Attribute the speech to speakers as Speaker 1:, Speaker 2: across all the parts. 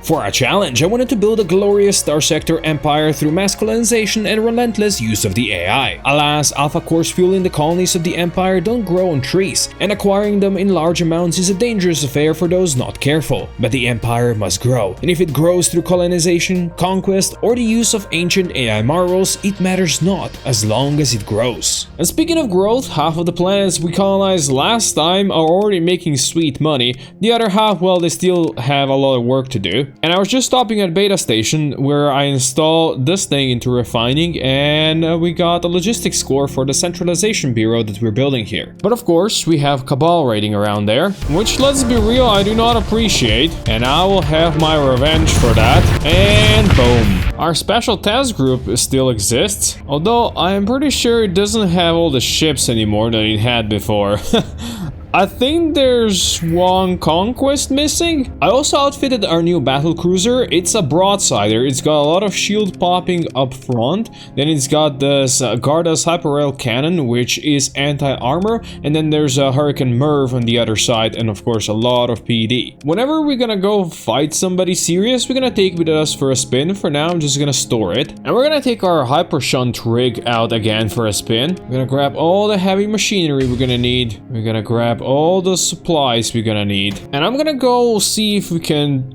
Speaker 1: For our challenge, I wanted to build a glorious Starsector empire through mass colonization and relentless use of the AI. Alas, alpha cores fueling the colonies of the empire don't grow on trees, and acquiring them in large amounts is a dangerous affair for those not careful. But the empire must grow, and if it grows through colonization, conquest, or the use of ancient AI marvels, it matters not, as long as it grows. And speaking of growth, half of the planets we colonized last time are already making sweet money. The other half, well, they still have a lot of work to do. And I was just stopping at Beta Station where I installed this thing into refining, and we got a logistics score for the centralization bureau that we're building here. But of course, we have Cabal raiding around there, which, let's be real, I do not appreciate, and I will have my revenge for that. And boom. Our special task group still exists, although I am pretty sure it doesn't have all the ships anymore that it had before. I think there's one conquest missing. I also outfitted our new battle cruiser. It's a broadsider. It's got a lot of shield popping up front. Then it's got this Garda's hyper rail cannon, which is anti-armor. And then there's a Hurricane Merv on the other side, and of course a lot of PD. Whenever we're gonna go fight somebody serious, we're gonna take with us for a spin. For now, I'm just gonna store it. And we're gonna take our hyper shunt rig out again for a spin. We're gonna grab all the heavy machinery we're gonna need. We're gonna grab all the supplies we're gonna need, and I'm gonna go see if we can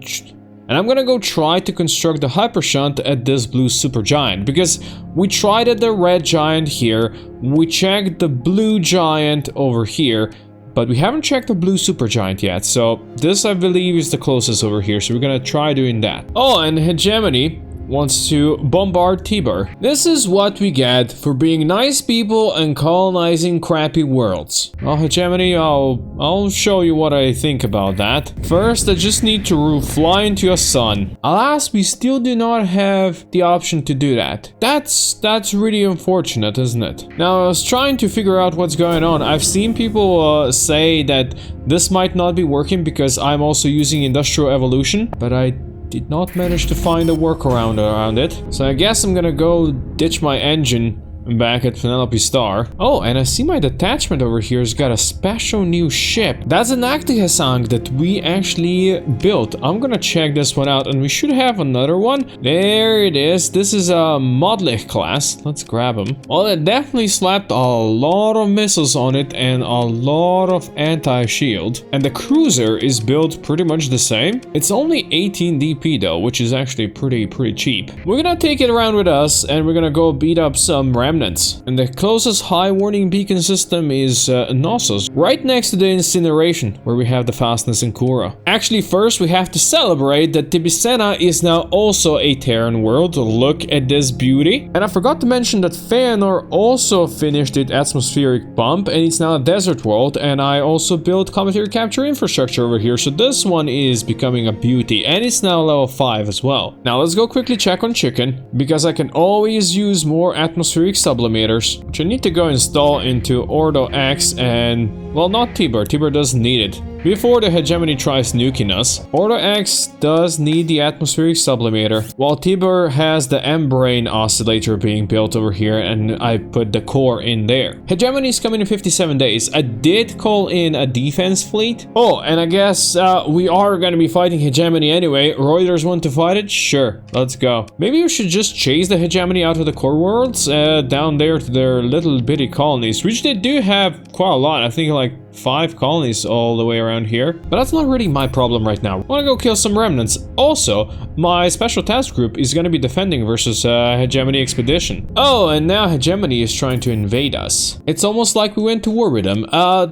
Speaker 1: I'm gonna go try to construct the hyper shunt at this blue supergiant, because we tried at the red giant here, we checked the blue giant over here, but we haven't checked the blue supergiant yet. So this, I believe, is the closest over here, so we're gonna try doing that. Oh, and Hegemeny wants to bombard Tiber. This is what we get for being nice people and colonizing crappy worlds. Well, Hegemeny, I'll show you what I think about that. First, I just need to fly into a sun. Alas, we still do not have the option to do that. That's really unfortunate, isn't it? Now, I was trying to figure out what's going on. I've seen people say that this might not be working because I'm also using industrial evolution, but I did not manage to find a workaround around it. So I guess I'm gonna go ditch my engine back at Penelope Star. Oh, and I see my detachment over here has got a special new ship. That's an Actighasang that we actually built. I'm gonna check this one out, and we should have another one. There it is. This is a Modlich class. Let's grab him. Well, it definitely slapped a lot of missiles on it and a lot of anti-shield. And the cruiser is built pretty much the same. It's only 18 DP though, which is actually pretty cheap. We're gonna take it around with us, and we're gonna go beat up some remnants. And the closest high warning beacon system is Knossos, right next to the incineration, where we have the fastness in Kura. Actually, first we have to celebrate that Tibicena is now also a Terran world. Look at this beauty. And I forgot to mention that Feanor also finished its atmospheric pump, and it's now a desert world. And I also built cometary capture infrastructure over here, so this one is becoming a beauty, and it's now level 5 as well. Now let's go quickly check on Chicken, because I can always use more atmospheric sublimators, which I need to go install into Ordo X and, well, not Tiber. Tiber doesn't need it. Before the Hegemony tries nuking us, Ordo X does need the atmospheric sublimator, while Tiber has the M-Brain oscillator being built over here, and I put the core in there. Hegemony is coming in 57 days. I did call in a defense fleet. Oh, and I guess we are gonna be fighting Hegemony anyway. Reuters want to fight it? Sure, let's go. Maybe we should just chase the Hegemony out of the core worlds down there to their little bitty colonies, which they do have quite a lot. I think like 5 colonies all the way around here, but that's not really my problem right now. I want to go kill some remnants. Also, my special task group is going to be defending versus Hegemony expedition. Oh, and now Hegemony is trying to invade us. It's almost like we went to war with them.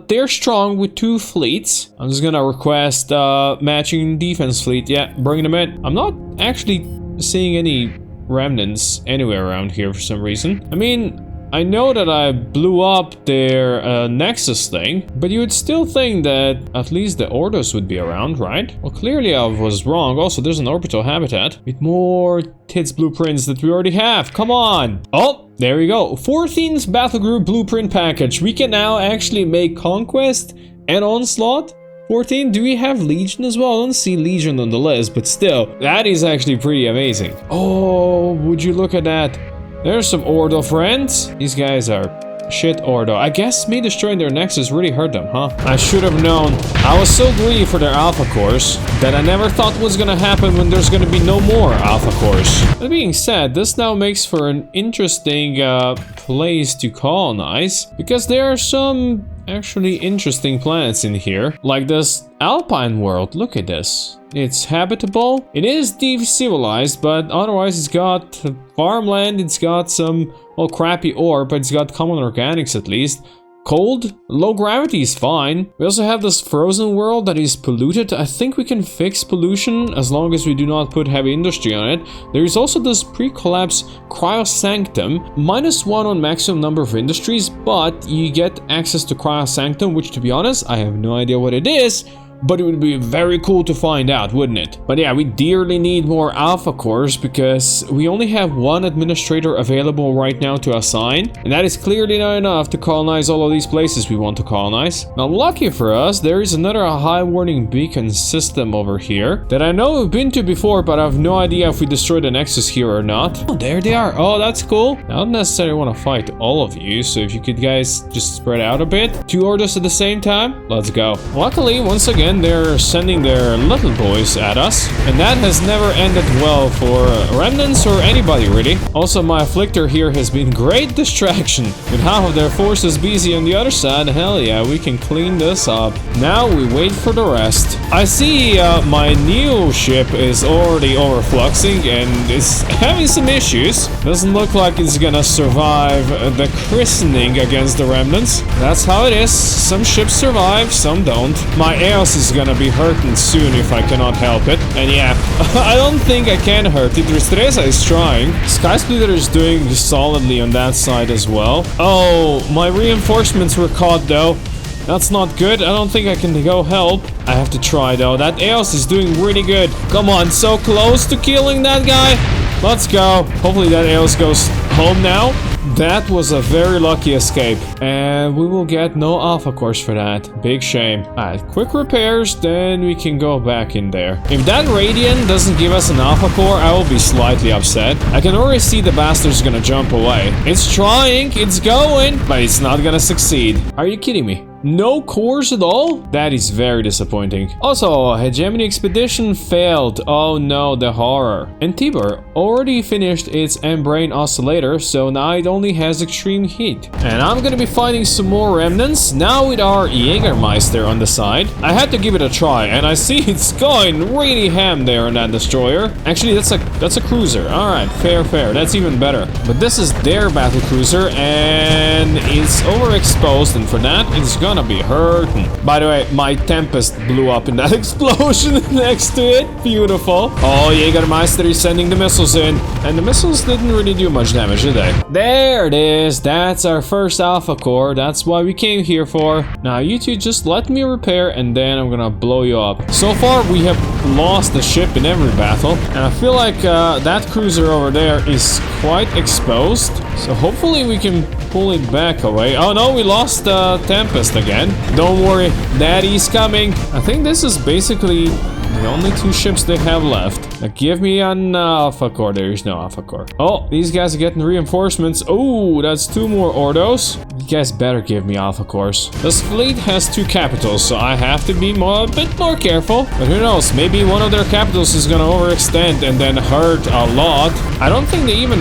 Speaker 1: They're strong with 2 fleets. I'm just gonna request matching defense fleet. Yeah, bring them in. I'm not actually seeing any remnants anywhere around here for some reason. I mean, I know that I blew up their nexus thing, but you would still think that at least the Ordos would be around, right? Well, clearly I was wrong. Also, there's an orbital habitat with more tits blueprints that we already have. Come on! Oh, there we go. 14th battle group blueprint package. We can now actually make Conquest and Onslaught. 14, do we have Legion as well? I don't see Legion on the list, but still, that is actually pretty amazing. Oh, would you look at that? There's some Ordo friends. These guys are shit Ordo. I guess me destroying their nexus really hurt them, huh? I should have known. I was so greedy for their alpha cores that I never thought was gonna happen when there's gonna be no more alpha cores. That being said, this now makes for an interesting place to colonize, because there are some actually interesting planets in here, like this Alpine world. Look at this. It's habitable. It is deep civilized, but otherwise it's got farmland, it's got some, well, crappy ore, but it's got common organics at least. Cold, low gravity is fine. We also have this frozen world that is polluted. I think we can fix pollution as long as we do not put heavy industry on it. There is also this pre-collapse cryosanctum, -1 on maximum number of industries, but you get access to cryosanctum, which, to be honest, I have no idea what it is. But it would be very cool to find out, wouldn't it? But yeah, we dearly need more alpha cores because we only have one administrator available right now to assign. And that is clearly not enough to colonize all of these places we want to colonize. Now, lucky for us, there is another high warning beacon system over here that I know we've been to before, but I have no idea if we destroy the nexus here or not. Oh, there they are. Oh, that's cool. I don't necessarily want to fight all of you, so if you could guys just spread out a bit. 2 orders at the same time? Let's go. Luckily, once again, they're sending their little boys at us, and that has never ended well for remnants or anybody really. Also, my afflictor here has been great distraction. With half of their forces busy on the other side, hell yeah, we can clean this up. Now we wait for the rest. I see my new ship is already overfluxing and is having some issues. Doesn't look like it's gonna survive the christening against the remnants. That's how it is. Some ships survive, some don't. My EOS is gonna be hurting soon if I cannot help it. And yeah, I don't think I can hurt it. Ristreza is trying. Skysplitter is doing solidly on that side as well. Oh, my reinforcements were caught though. That's not good. I don't think I can go help. I have to try though. That EOS is doing really good. Come on, so close to killing that guy. Let's go. Hopefully that EOS goes home now. That was a very lucky escape, and we will get no alpha cores for that. Big shame. Alright, quick repairs, then we can go back in there. If that Radiant doesn't give us an alpha core, I will be slightly upset. I can already see the bastard's gonna jump away. It's trying, it's going, but it's not gonna succeed. Are you kidding me? No cores at all? That is very disappointing. Also, hegemony expedition failed. Oh no, the horror. And Tibur already finished its membrane oscillator, so now it only has extreme heat. And I'm gonna be fighting some more remnants, now with our Jägermeister on the side. I had to give it a try, and I see it's going really ham there on that destroyer. Actually, that's a cruiser. Alright, fair. That's even better. But this is their battle cruiser, and it's overexposed, and for that, it's gonna be hurting. By the way, my Tempest blew up in that explosion next to it. Beautiful. Oh, Jägermeister is sending the missiles in. And the missiles didn't really do much damage, did they? There it is. That's our first alpha core. That's what we came here for. Now, you two just let me repair, and then I'm gonna blow you up. So far, we have lost the ship in every battle. And I feel like that cruiser over there is quite exposed. So hopefully we can pull it back away. Oh no, we lost Tempest again. Don't worry, Daddy's coming. I think this is basically the only 2 ships they have left. Now give me an alpha core. There is no alpha core. Oh, these guys are getting reinforcements. Oh, that's 2 more Ordos. You guys better give me alpha cores. This fleet has 2 capitals, so I have to be a bit more careful. But who knows, maybe one of their capitals is gonna overextend and then hurt a lot. I don't think they even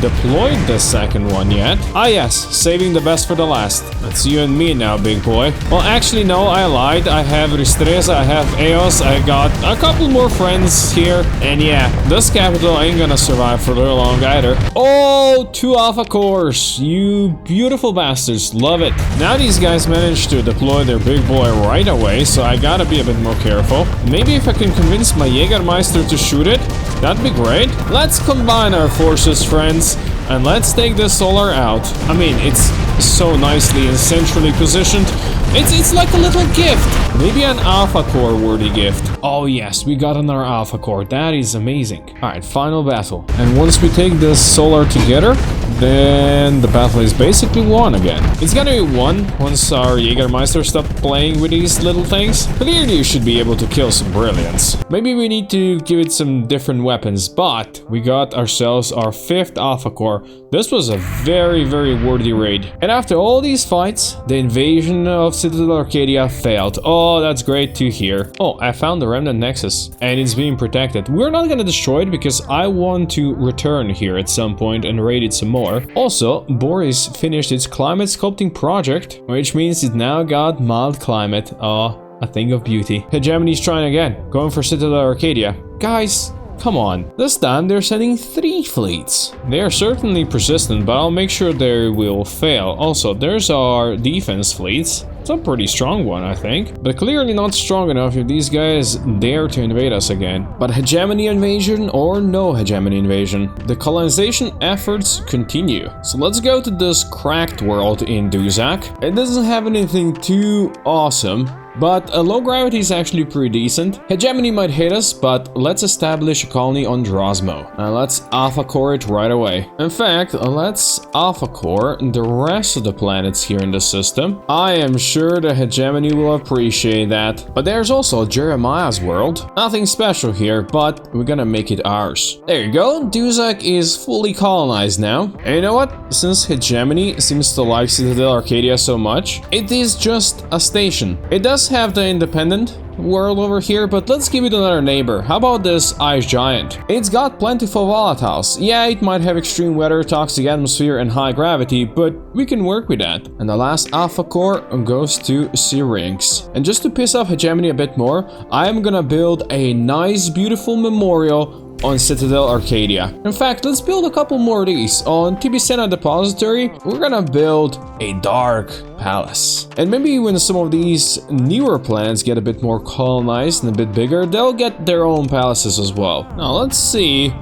Speaker 1: deployed the second one yet. Ah yes, saving the best for the last. That's you and me now, big boy. Well, actually no, I lied. I have Ristreza, I have EOS, I got a couple more friends here. And yeah, this capital ain't gonna survive for very long either. Oh, 2 alpha cores. You beautiful bastards. Love it. Now these guys managed to deploy their big boy right away, so I gotta be a bit more careful. Maybe if I can convince my Jägermeister to shoot it, that'd be great. Let's combine our forces, friends, and let's take this solar out. I mean, it's so nicely and centrally positioned. It's like a little gift. Maybe an alpha core worthy gift. Oh yes, we got another alpha core. That is amazing. Alright, final battle. And once we take this solar together, then the battle is basically won again. It's gonna be won once our Jägermeister stop playing with these little things. Clearly you should be able to kill some brilliance. Maybe we need to give it some different weapons, but we got ourselves our 5th alpha core. This was a very, very worthy raid. And after all these fights, the invasion of Citadel Arcadia failed. Oh, that's great to hear. Oh, I found the Remnant nexus and it's being protected. We're not gonna destroy it because I want to return here at some point and raid it some more. Also, Boris finished its climate sculpting project, which means it now got mild climate. Oh, a thing of beauty. Hegemeny's trying again, going for Citadel Arcadia. Guys, come on. This time they're sending 3 fleets. They are certainly persistent, but I'll make sure they will fail. Also, there's our defense fleets. It's a pretty strong one, I think, but clearly not strong enough if these guys dare to invade us again. But hegemony invasion or no hegemony invasion, the colonization efforts continue. So let's go to this cracked world in Duzak. It doesn't have anything too awesome, but low gravity is actually pretty decent. Hegemony might hit us, but let's establish a colony on Drosmo. And let's alpha core it right away. In fact, let's alpha core the rest of the planets here in the system. I am sure the hegemony will appreciate that. But there's also Jeremiah's world. Nothing special here, but we're gonna make it ours. There you go, Duzak is fully colonized now. And you know what? Since hegemony seems to like Citadel Arcadia so much, it is just a station. It does have the independent world over here, but let's give it another neighbor. How about this ice giant? It's got plentiful volatiles. Yeah, it might have extreme weather, toxic atmosphere, and high gravity, but we can work with that. And the last alpha core goes to Syrinx. And just to piss off hegemony a bit more, I'm gonna build a nice, beautiful memorial on Citadel Arcadia. In fact, let's build a couple more of these. On Tibicena Depository, we're gonna build a dark palace. And maybe when some of these newer planets get a bit more colonized and a bit bigger, they'll get their own palaces as well. Now let's see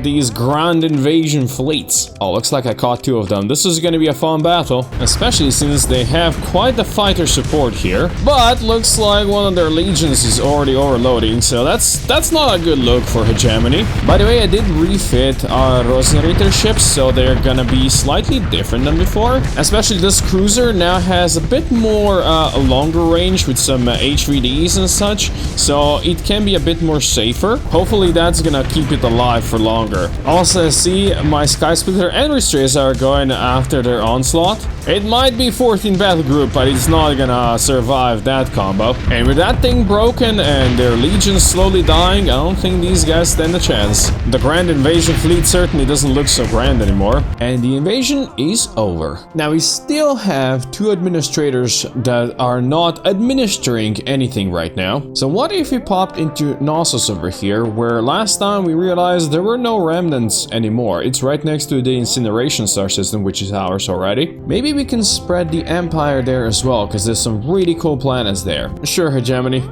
Speaker 1: these grand invasion fleets. Oh, looks like I caught 2 of them. This is gonna be a fun battle, especially since they have quite the fighter support here. But looks like one of their legions is already overloading, so that's not a good look for hegemony. By the way, I did refit our Rosenritter ships, so they're gonna be slightly different than before. Especially this cruiser now has a bit more longer range with some HVDs and such, so it can be a bit more safer. Hopefully that's gonna keep it alive for longer. Also, I see my Sky Splitter and Restrays are going after their onslaught. It might be 14 battle group, but it's not gonna survive that combo. And with that thing broken and their legions slowly dying, I don't think these guys stand a chance. The grand invasion fleet certainly doesn't look so grand anymore. And the invasion is over. Now we still have 2 administrators that are not administering anything right now. So what if we popped into Knossos over here, where last time we realized there were no remnants anymore. It's right next to the incineration star system, which is ours already. Maybe we can spread the empire there as well, because there's some really cool planets there. Sure, hegemony,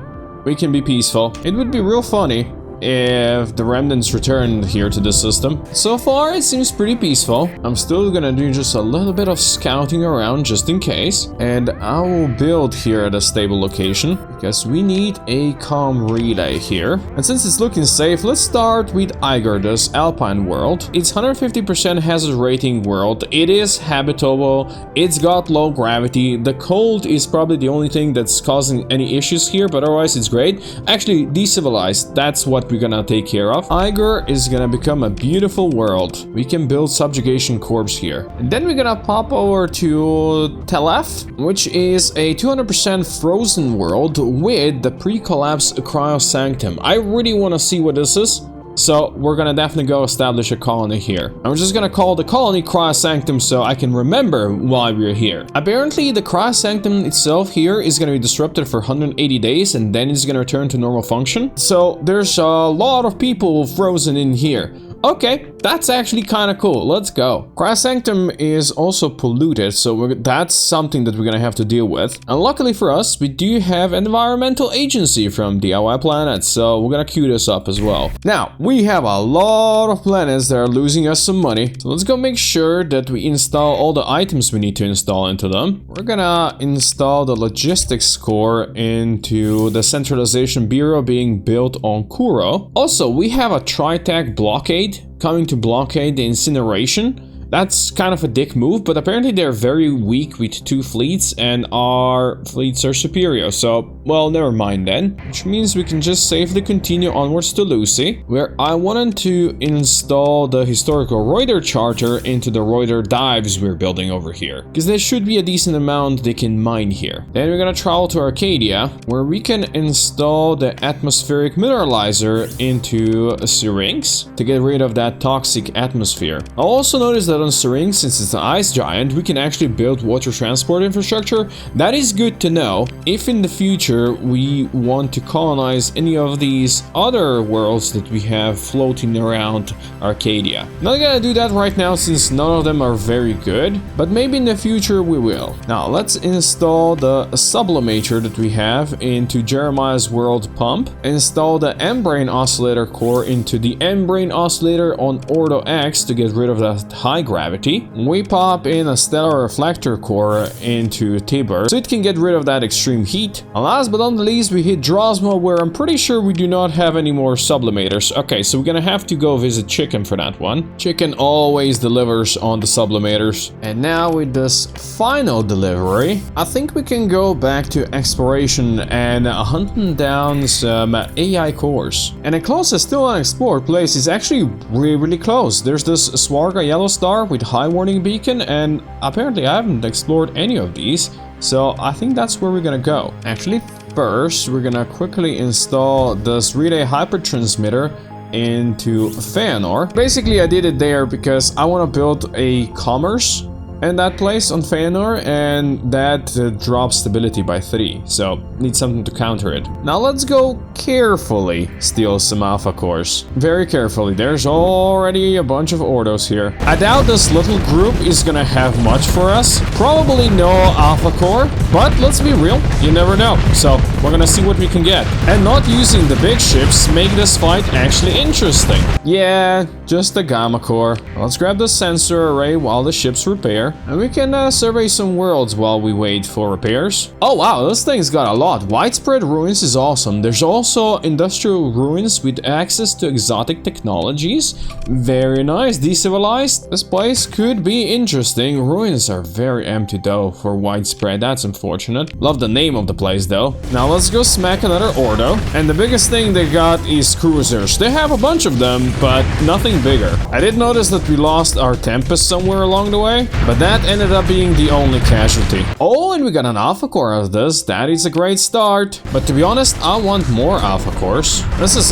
Speaker 1: we can be peaceful. It would be real funny if the remnants returned here to the system. So far it seems pretty peaceful. I'm still gonna do just a little bit of scouting around just in case, and I will build here at a stable location because we need a calm relay here. And since it's looking safe, let's start with Igorda's Alpine world. It's 150% hazard rating world. It is habitable, it's got low gravity. The cold is probably the only thing that's causing any issues here, but otherwise it's great. Actually, decivilized, that's what we're gonna take care of. Igor is gonna become a beautiful world. We can build subjugation corps here. And then we're gonna pop over to Telef, which is a 200% frozen world with the pre-collapse cryo sanctum. I really want to see what this is. So we're gonna definitely go establish a colony here. I'm just gonna call the colony Cryo Sanctum so I can remember why we're here. Apparently the Cryo Sanctum itself here is gonna be disrupted for 180 days and then it's gonna return to normal function. So there's a lot of people frozen in here. Okay, That's actually kind of cool. Let's go. Grass Sanctum is also polluted, so that's something that we're gonna have to deal with. And luckily for us, we do have an environmental agency from DIY Planet, so we're gonna queue this up as well. Now, we have a lot of planets that are losing us some money, so let's go make sure that we install all the items we need to install into them. We're gonna install the logistics core into the centralization bureau being built on Kuro. Also, we have a Tritech blockade coming to blockade the incineration. That's kind of a dick move, but apparently they're very weak with 2 fleets and our fleets are superior, so, well, never mind then. Which means we can just safely continue onwards to Lucy, where I wanted to install the historical Reuter charter into the Reuter dives we're building over here, because there should be a decent amount they can mine here. Then we're gonna travel to Arcadia, where we can install the atmospheric mineralizer into Syrinx to get rid of that toxic atmosphere. I also noticed that on Syrinx, since it's an ice giant, we can actually build water transport infrastructure. That is good to know if in the future we want to colonize any of these other worlds that we have floating around Arcadia. Not gonna do that right now since none of them are very good, but maybe in the future we will. Now let's install the sublimator that we have into Jeremiah's world pump, install the M-Brain oscillator core into the M-Brain oscillator on Ordo X to get rid of that high gravity. We pop in a stellar reflector core into Tiber so it can get rid of that extreme heat. And last but not least, we hit Drosma, where I'm pretty sure we do not have any more sublimators. Okay, so we're gonna have to go visit Chicken for that one. Chicken always delivers on the sublimators. And now with this final delivery, I think we can go back to exploration and hunting down some AI cores. And the closest still unexplored place is actually really close. There's this Swarga yellow star with high warning beacon, and apparently I haven't explored any of these, so I think that's where we're gonna go. Actually, first we're gonna quickly install this relay hypertransmitter into Feanor. Basically I did it there because I want to build a commerce in that place on Feanor, and that drops stability by 3, so need something to counter it. Now let's go carefully steal some alpha cores. Very carefully. There's already a bunch of Ordos here. I doubt this little group is gonna have much for us. Probably no alpha core, but let's be real, you never know. So we're gonna see what we can get. And not using the big ships make this fight actually interesting. Yeah, just a gamma core. Let's grab the sensor array while the ships repair. And we can survey some worlds while we wait for repairs. Oh wow, this thing's got a lot. Widespread ruins is awesome. There's also industrial ruins with access to exotic technologies. Very nice. Decivilized. This place could be interesting. Ruins are very empty though for widespread. That's unfortunate. Love the name of the place though. Now let's go smack another Ordo. And the biggest thing they got is cruisers. They have a bunch of them, but nothing bigger. I did notice that we lost our Tempest somewhere along the way, but that ended up being the only casualty. Oh, and we got an alpha core out of this. That is a great start. But to be honest, I want more alpha cores. This is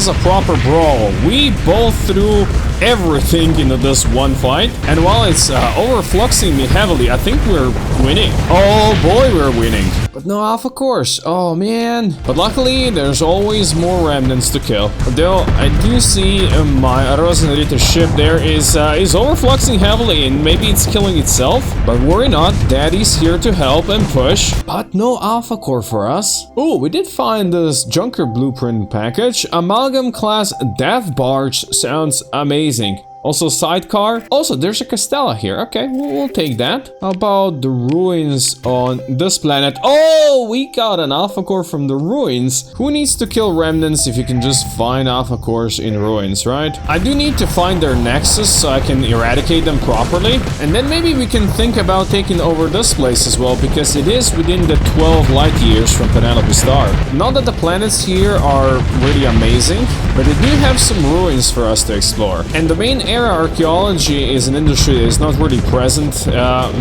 Speaker 1: a proper brawl. We both threw everything into this one fight, and while it's overfluxing me heavily, I think we're winning. Oh boy, we're winning. But no alpha cores. Oh man. But luckily, there's always more remnants to kill. Though I do see my Rosenritter ship there is overfluxing heavily, and maybe it's killing itself. But worry not, Daddy's here to help and push. But no alpha core for us. Oh, we did find this Junker blueprint package. Amalgam class Death Barge sounds amazing. Also sidecar. Also, there's a Castella here. Okay, we'll take that. How about the ruins on this planet? Oh, we got an alpha core from the ruins. Who needs to kill remnants if you can just find alpha cores in ruins, right? I do need to find their nexus so I can eradicate them properly. And then maybe we can think about taking over this place as well, because it is within the 12 light years from Penelope Star. Not that the planets here are really amazing, but they do have some ruins for us to explore. And the main era archaeology is an industry that is not really present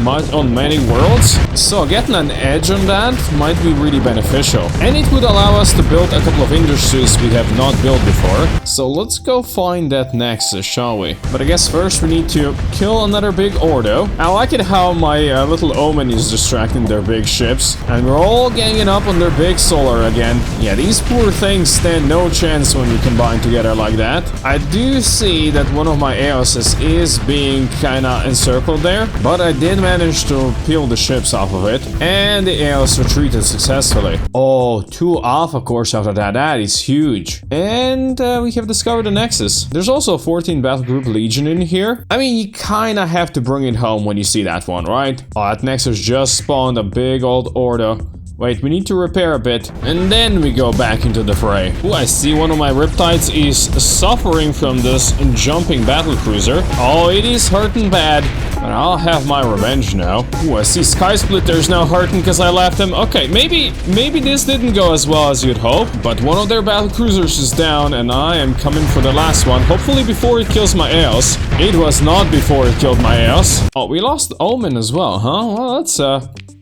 Speaker 1: much on many worlds, so getting an edge on that might be really beneficial. And it would allow us to build a couple of industries we have not built before. So let's go find that nexus, shall we? But I guess first we need to kill another big Ordo. I like it how my little Omen is distracting their big ships, and we're all ganging up on their big solar again. Yeah, these poor things stand no chance when we combine together like that. I do see that one of my AOS is being kinda encircled there, but I did manage to peel the ships off of it, and the AOS retreated successfully. Oh, 2 Alpha cores after that, that is huge. And we have discovered a nexus. There's also a 14 Battlegroup Legion in here. I mean, you kinda have to bring it home when you see that one, right? Oh, that nexus just spawned a big old Ordo. Wait, we need to repair a bit, and then we go back into the fray. Ooh, I see one of my Riptides is suffering from this jumping battlecruiser. Oh, it is hurting bad, but I'll have my revenge now. Ooh, I see Sky Splitter's now hurting because I left him. Okay, maybe this didn't go as well as you'd hope, but one of their battlecruisers is down, and I am coming for the last one, hopefully before it kills my Eos. It was not before it killed my Eos. Oh, we lost Omen as well, huh? Well,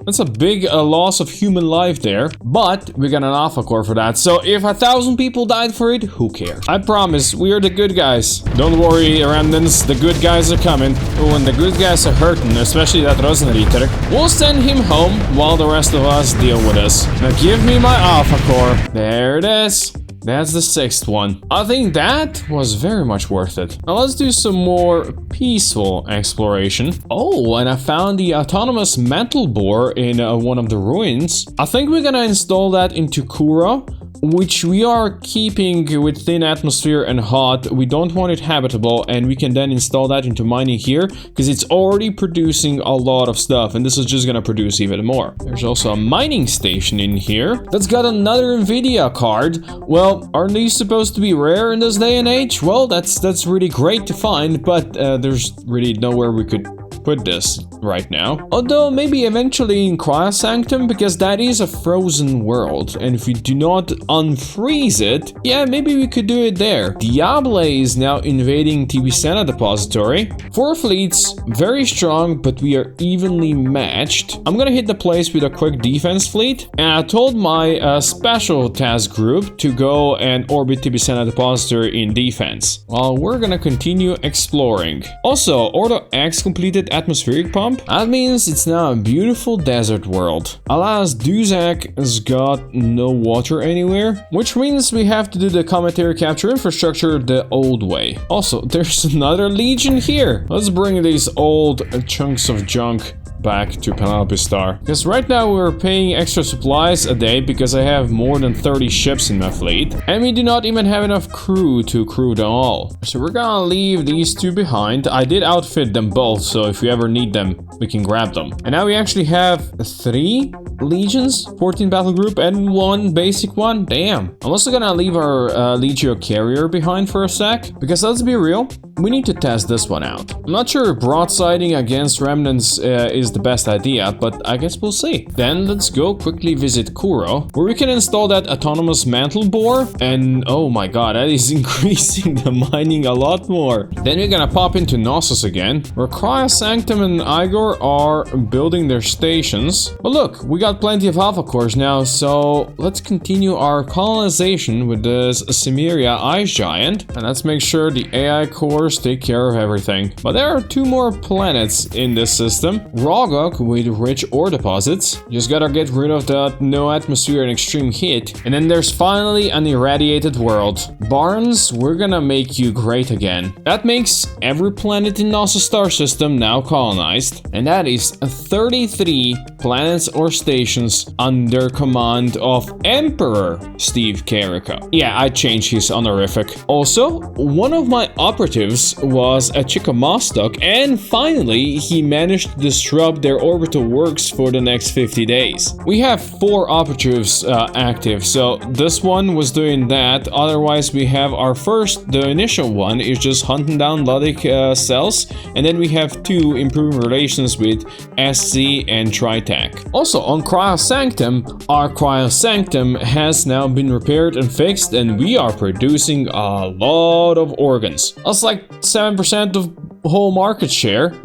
Speaker 1: that's a big loss of human life there, but we got an Alpha core for that, so if 1,000 people died for it, who cares? I promise, we are the good guys. Don't worry, Remnants, the good guys are coming. Oh, and the good guys are hurting, especially that Rosenritter. We'll send him home while the rest of us deal with this. Now give me my Alpha core. There it is. That's the 6th one. I think that was very much worth it. Now let's do some more peaceful exploration. Oh, and I found the autonomous mantle bore in one of the ruins. I think we're gonna install that into Kuro, which we are keeping with thin atmosphere and hot. We don't want it habitable, and we can then install that into mining here because it's already producing a lot of stuff, and this is just gonna produce even more. There's also a mining station in here that's got another Nvidia card. Well, aren't these supposed to be rare in this day and age? Well, that's really great to find, but there's really nowhere we could put this right now. Although maybe eventually in Cryosanctum, because that is a frozen world, and if we do not unfreeze it, yeah, maybe we could do it there. Diable is now invading Tibicena depository. 4 fleets, very strong, but we are evenly matched. I'm gonna hit the place with a quick defense fleet, and I told my special task group to go and orbit Tibicena depository in defense, while we're gonna continue exploring. Also, Ordo X completed atmospheric pump. That means it's now a beautiful desert world. Alas, Duzak has got no water anywhere, which means we have to do the cometary capture infrastructure the old way. Also, there's another legion here. Let's bring these old chunks of junk back to Penelope Star, because right now we're paying extra supplies a day because I have more than 30 ships in my fleet, and we do not even have enough crew to crew them all. So we're gonna leave these 2 behind. I did outfit them both, so if we ever need them, we can grab them. And now we actually have 3 legions, 14 battle group, and 1 basic one. Damn. I'm also gonna leave our Legio carrier behind for a sec, because let's be real, we need to test this one out. I'm not sure if broadsiding against remnants is the best idea, but I guess we'll see. Then let's go quickly visit Kuro, where we can install that autonomous mantle bore, and oh my god, that is increasing the mining a lot more. Then we're gonna pop into Knossos again, where Cryosanctum and Igor are building their stations. But look, we got plenty of alpha cores now, so let's continue our colonization with this Cimmeria Ice Giant, and let's make sure the AI cores take care of everything. But there are 2 more planets in this system. Rogok with rich ore deposits. Just gotta get rid of that no atmosphere and extreme heat. And then there's finally an irradiated world. Barnes, we're gonna make you great again. That makes every planet in Knossos star system now colonized. And that is 33 planets or stations under command of Emperor Steve Carrico. Yeah, I changed his honorific. Also, one of my operatives was a Chickamostok, and finally he managed to disrupt their orbital works for the next 50 days. We have 4 operatives active, so this one was doing that. Otherwise, we have our first, the initial one is just hunting down Ludic cells, and then we have 2 improving relations with SC and Tritac. Also, on Cryosanctum, our Cryosanctum has now been repaired and fixed, and we are producing a lot of organs. That's like 7% of whole market share.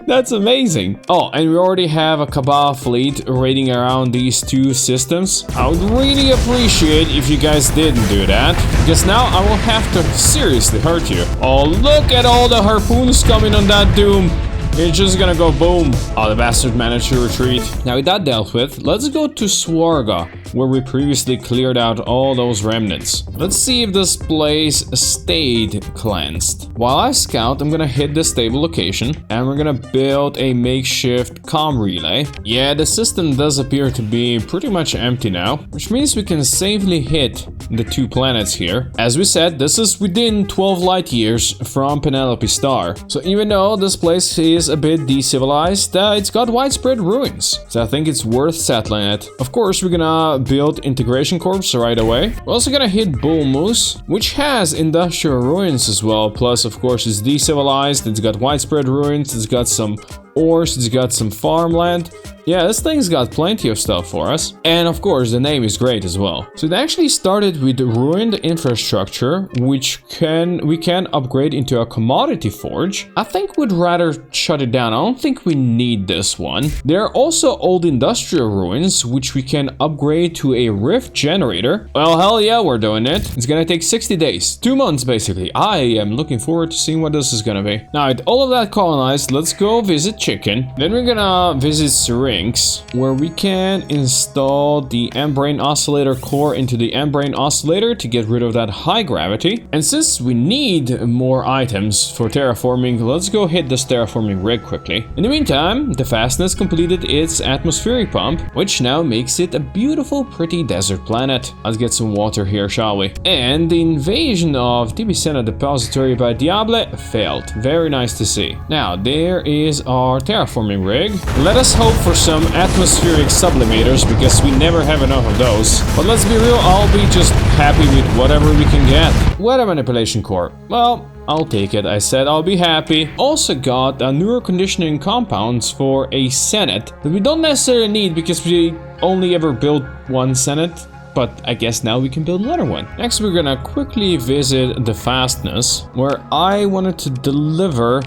Speaker 1: That's amazing. Oh, and we already have a Cabal fleet raiding around these 2 systems. I would really appreciate if you guys didn't do that, because now I will have to seriously hurt you. Oh, look at all the harpoons coming on that Doom. It's just gonna go boom. Oh, the bastard managed to retreat. Now with that dealt with, let's go to Swarga, where we previously cleared out all those remnants. Let's see if this place stayed cleansed. While I scout, I'm gonna hit the stable location and we're gonna build a makeshift comm relay. Yeah, the system does appear to be pretty much empty now, which means we can safely hit the 2 planets here. As we said, this is within 12 light years from Penelope Star. So even though this place is a bit decivilized, it's got widespread ruins. So I think it's worth settling it. Of course, we're gonna build Integration Corps right away. We're also gonna hit Bull Moose, which has industrial ruins as well. Plus, of course, it's decivilized, it's got widespread ruins, it's got some ores, it's got some farmland. Yeah, this thing's got plenty of stuff for us. And of course, the name is great as well. So it actually started with ruined infrastructure, which we can upgrade into a commodity forge. I think we'd rather shut it down. I don't think we need this one. There are also old industrial ruins, which we can upgrade to a rift generator. Well, hell yeah, we're doing it. It's gonna take 60 days, 2 months basically. I am looking forward to seeing what this is gonna be. Now, with all of that colonized, let's go visit Chicken. Then we're gonna visit Syrinx, where we can install the membrane oscillator core into the membrane oscillator to get rid of that high gravity. And since we need more items for terraforming, let's go hit this terraforming rig quickly. In the meantime, the Fastness completed its atmospheric pump, which now makes it a beautiful, pretty desert planet. Let's get some water here, shall we? And the invasion of Tibicena Depository by Diable failed. Very nice to see. Now, there is our terraforming rig. Let us hope for some atmospheric sublimators, because we never have enough of those. But let's be real, I'll be just happy with whatever we can get. Weather manipulation core. Well, I'll take it. I said I'll be happy. Also got neuroconditioning compounds for a Senate that we don't necessarily need because we only ever built one Senate. But I guess now we can build another one. Next, we're gonna quickly visit the Fastness, where I wanted to deliver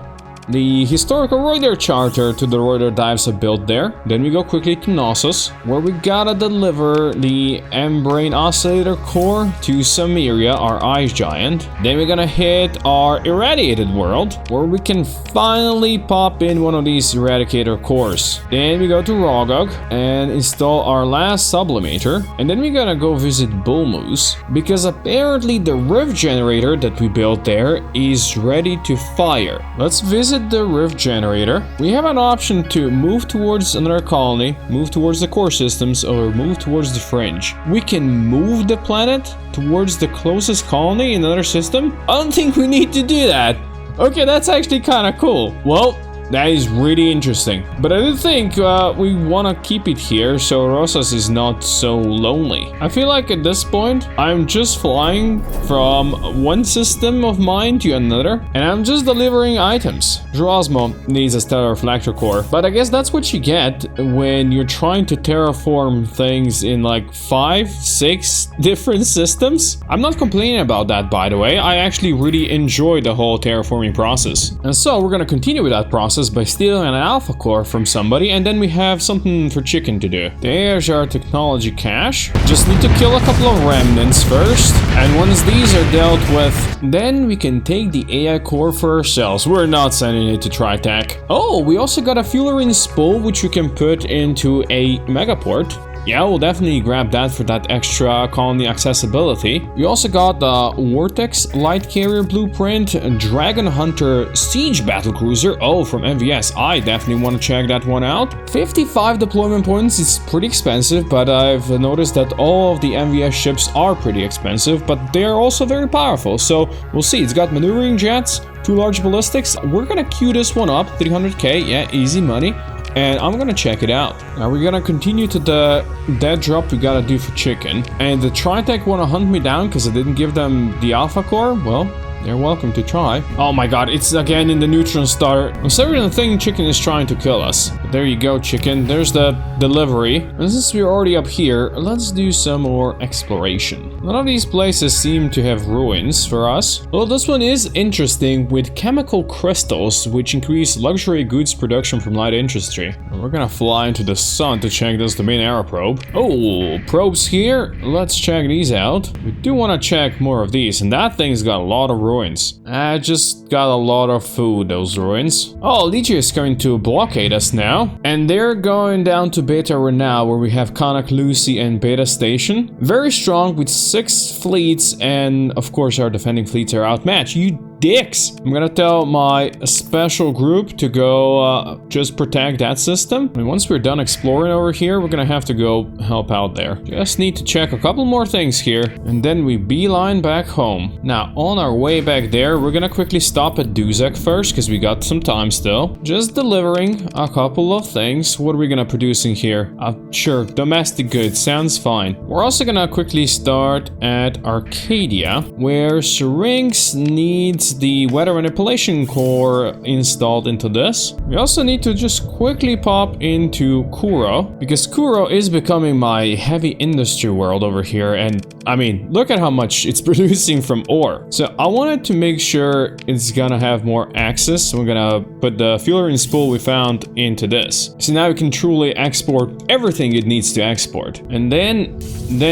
Speaker 1: the historical Reuter charter to the Reuter dives I built there. Then we go quickly to Knossos, where we gotta deliver the membrane oscillator core to Samaria, our ice giant. Then we're gonna hit our irradiated world, where we can finally pop in one of these eradicator cores. Then we go to Rogog and install our last sublimator. And then we're gonna go visit Bull Moose, because apparently the rift generator that we built there is ready to fire. Let's visit the rift generator. We have an option to move towards another colony, move towards the core systems, or move towards the fringe. We can move the planet towards the closest colony in another system. I don't think we need to do that. Okay, that's actually kind of cool. Well, that is really interesting. But I do think we want to keep it here so Rosas is not so lonely. I feel like at this point, I'm just flying from one system of mine to another, and I'm just delivering items. Drosmo needs a stellar reflector core, but I guess that's what you get when you're trying to terraform things in like 5, 6 different systems. I'm not complaining about that, by the way. I actually really enjoy the whole terraforming process. And so we're gonna continue with that process by stealing an alpha core from somebody, and then we have something for Chicken to do. There's our technology cache. Just need to kill a couple of remnants first, and once these are dealt with, then we can take the AI core for ourselves. We're not sending it to Tritech. Oh, we also got a Fuelerine spool, which we can put into a megaport. Yeah, we'll definitely grab that for that extra colony accessibility. We also got the Vortex Light Carrier Blueprint, Dragon Hunter Siege Battlecruiser. Oh, from MVS. I definitely want to check that one out. 55 deployment points is pretty expensive, but I've noticed that all of the MVS ships are pretty expensive, but they're also very powerful. So we'll see. It's got maneuvering jets, 2 large ballistics. We're gonna queue this one up. 300k. Yeah, easy money. And I'm gonna check it out. Now we're gonna continue to the dead drop we gotta do for Chicken. And the Tritech wanna hunt me down because I didn't give them the alpha core. Well, they're welcome to try. Oh my god, it's again in the neutron star. I'm sorry, the thing Chicken is trying to kill us. But there you go, Chicken. There's the delivery. And since we're already up here, let's do some more exploration. None of these places seem to have ruins for us. Well, this one is interesting with chemical crystals, which increase luxury goods production from light industry. And we're gonna fly into the sun to check this domain arrow probe. Oh, probes here. Let's check these out. We do want to check more of these, and that thing's got a lot of ruins. I just got a lot of food, those ruins. Oh, Legio is going to blockade us now. And they're going down to Beta Renau, where we have Connacht Lucy and Beta Station. Very strong with 6 fleets, and of course our defending fleets are outmatched. You dicks! I'm gonna tell my special group to go just protect that system. And once we're done exploring over here, we're gonna have to go help out there. Just need to check a couple more things here, and then we beeline back home. Now, on our way back there, we're gonna quickly stop at Duzek first, because we got some time still. Just delivering a couple of things. What are we gonna produce in here? Sure, domestic goods, sounds fine. We're also gonna quickly start at Arcadia, where Syrinx needs the weather manipulation core installed into this. We also need to just quickly pop into Kuro, because Kuro is becoming my heavy industry world over here, and I mean, look at how much it's producing from ore. So I wanted to make sure it's gonna have more access, so we're gonna put the Fueler spool we found into this. So now we can truly export everything it needs to export. And then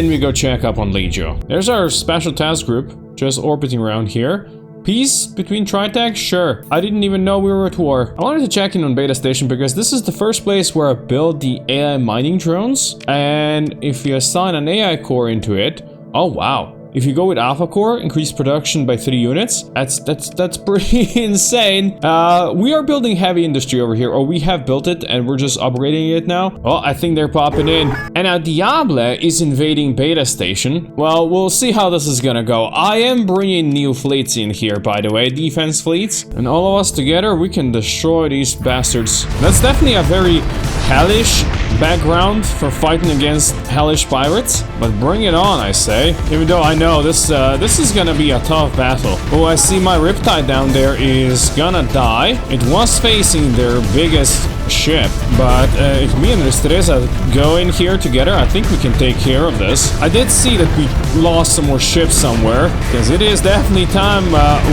Speaker 1: we go check up on Legio. There's our special task group, just orbiting around here. Peace between Tritech? Sure. I didn't even know we were at war. I wanted to check in on Beta Station because this is the first place where I built the AI mining drones. And if you assign an AI core into it, oh wow. If you go with Alpha Core, increase production by 3 units. That's pretty insane. We are building heavy industry over here, or we have built it and we're just upgrading it now. Oh, I think they're popping in. And now Diable is invading Beta Station. Well, we'll see how this is gonna go. I am bringing new fleets in here, by the way, defense fleets. And all of us together, we can destroy these bastards. That's definitely a very hellish background for fighting against hellish pirates, but bring it on, I say. Even though I know this is gonna be a tough battle. Oh, I see my Riptide down there is gonna die. It was facing their biggest ship, but if me and Teresa go in here together, I think we can take care of this. I did see that we lost some more ships somewhere, because it is definitely time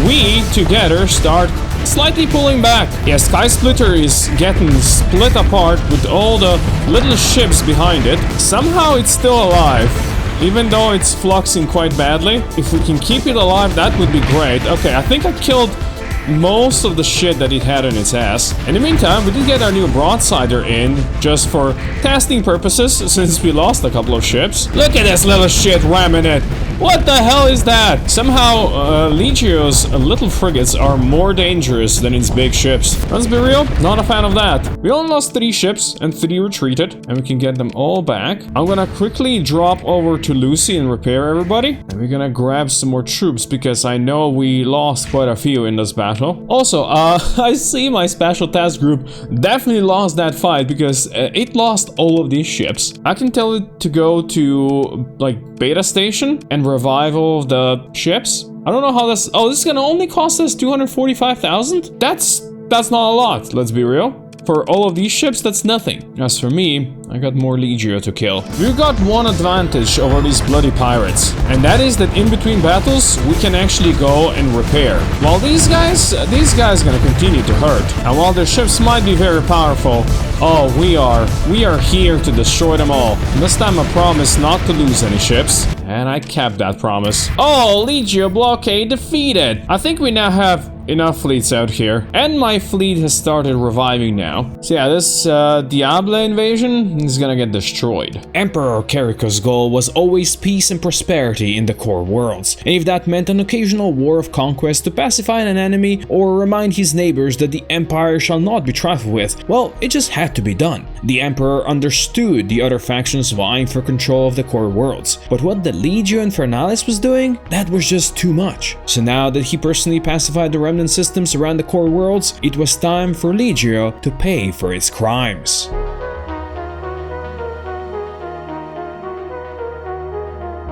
Speaker 1: we together start slightly pulling back. Yeah, Sky Splitter is getting split apart with all the little ships behind it. Somehow it's still alive, even though it's fluxing quite badly. If we can keep it alive, that would be great. Okay, I think I killed most of the shit that it had in its ass. In the meantime, we did get our new broadsider in, just for testing purposes, since we lost a couple of ships. Look at this little shit ramming it! What the hell is that? Somehow, Legio's little frigates are more dangerous than its big ships. Let's be real, not a fan of that. We only lost 3 ships, and 3 retreated, and we can get them all back. I'm gonna quickly drop over to Lucy and repair everybody. And we're gonna grab some more troops, because I know we lost quite a few in this battle. Also, I see my special task group definitely lost that fight, because it lost all of these ships. I can tell it to go to, like, Beta Station and revive all of the ships. I don't know how this... Oh, this is gonna only cost us 245,000? That's not a lot, let's be real. For all of these ships, that's nothing. As for me, I got more Legio to kill. We've got one advantage over these bloody pirates, and that is that in between battles, we can actually go and repair. While these guys gonna continue to hurt. And while their ships might be very powerful, oh, we are here to destroy them all. And this time I promise not to lose any ships, and I kept that promise. Oh, Legio blockade defeated. I think we now have enough fleets out here, and my fleet has started reviving now. So yeah, this Diable invasion is gonna get destroyed. Emperor Kariko's goal was always peace and prosperity in the core worlds, and if that meant an occasional war of conquest to pacify an enemy or remind his neighbors that the empire shall not be trifled with, well, it just had to be done. The emperor understood the other factions vying for control of the core worlds, but what the Legio Infernalis was doing, that was just too much. So now that he personally pacified the remnant systems around the core worlds, it was time for Legio to pay for its crimes.